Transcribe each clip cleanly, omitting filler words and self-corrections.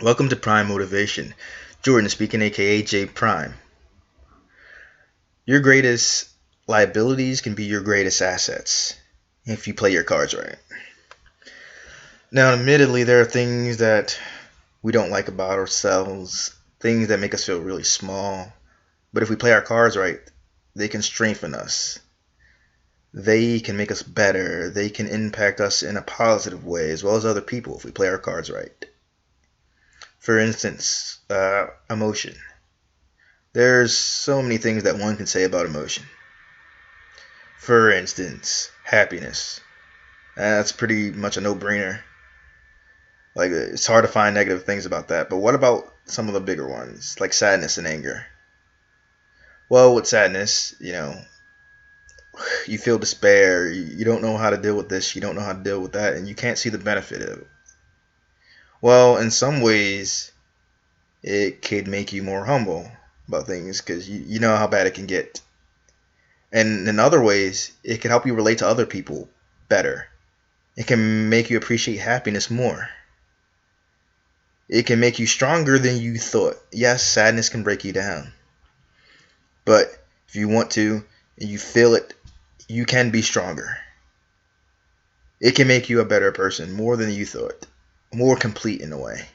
Welcome to Prime Motivation. Jordan speaking, aka J Prime. Your greatest liabilities can be your greatest assets if you play your cards right. Now, admittedly, there are things that we don't like about ourselves, things that make us feel really small. But if we play our cards right, they can strengthen us. They can make us better. They can impact us in a positive way, as well as other people if we play our cards right. For instance, emotion. There's so many things that one can say about emotion. For instance, happiness. That's pretty much a no-brainer. Like, it's hard to find negative things about that. But what about some of the bigger ones, like sadness and anger? Well, with sadness, you feel despair. You don't know how to deal with this. You don't know how to deal with that, and you can't see the benefit of it. Well, in some ways, it could make you more humble about things because you know how bad it can get. And in other ways, it can help you relate to other people better. It can make you appreciate happiness more. It can make you stronger than you thought. Yes, sadness can break you down. But if you want to and you feel it, you can be stronger. It can make you a better person, more than you thought. More complete in a way.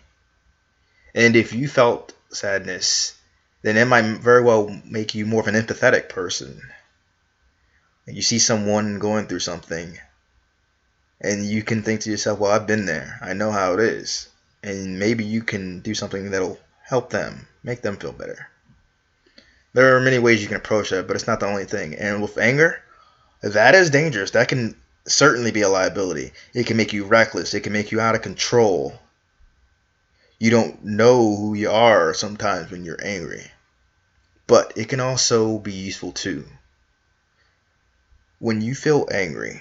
And if you felt sadness, then it might very well make you more of an empathetic person. You see someone going through something, and you can think to yourself, well, I've been there. I know how it is. And maybe you can do something that'll help them, make them feel better. There are many ways you can approach that, but it's not the only thing. And with anger, that is dangerous. That can certainly be a liability. It can make you reckless. It can make you out of control. You don't know who you are sometimes when you're angry. But it can also be useful too. When you feel angry,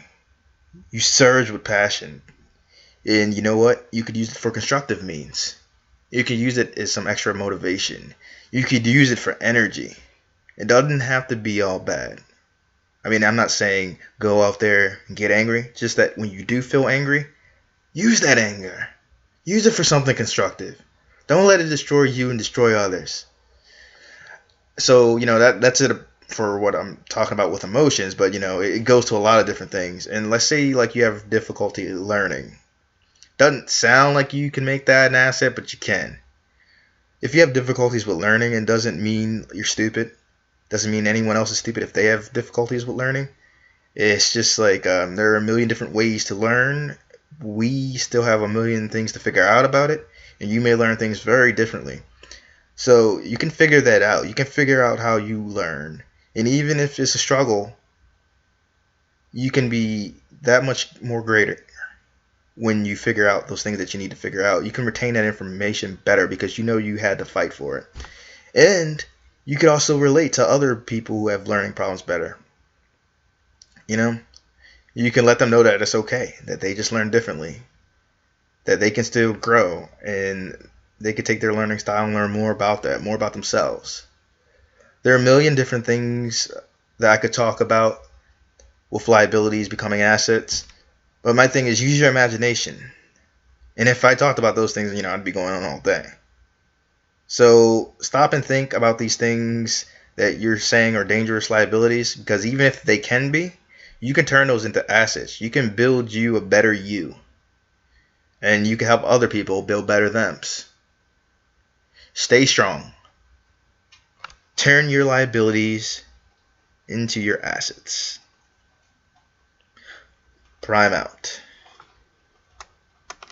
you surge with passion. And you know what? You could use it for constructive means. You could use it as some extra motivation. You could use it for energy. It doesn't have to be all bad. I mean, I'm not saying go out there and get angry. Just that when you do feel angry, use that anger. Use it for something constructive. Don't let it destroy you and destroy others. So, that's it for what I'm talking about with emotions, but it goes to a lot of different things. And let's say like you have difficulty learning. Doesn't sound like you can make that an asset, but you can. If you have difficulties with learning, it doesn't mean you're stupid. Doesn't mean anyone else is stupid if they have difficulties with learning. It's just like there are a million different ways to learn. We still have a million things to figure out about it, and you may learn things very differently. So you can figure that out. You can figure out how you learn. And even if it's a struggle, you can be that much more greater when you figure out those things that you need to figure out. You can retain that information better because you know you had to fight for it. And you can also relate to other people who have learning problems better. You know, you can let them know that it's okay, that they just learn differently, that they can still grow, and they can take their learning style and learn more about that, more about themselves. There are a million different things that I could talk about with liabilities becoming assets, but my thing is use your imagination. And if I talked about those things, I'd be going on all day. So stop and think about these things that you're saying are dangerous liabilities, because even if they can be, you can turn those into assets. You can build you a better you, and you can help other people build better thems. Stay strong. Turn your liabilities into your assets. Prime out.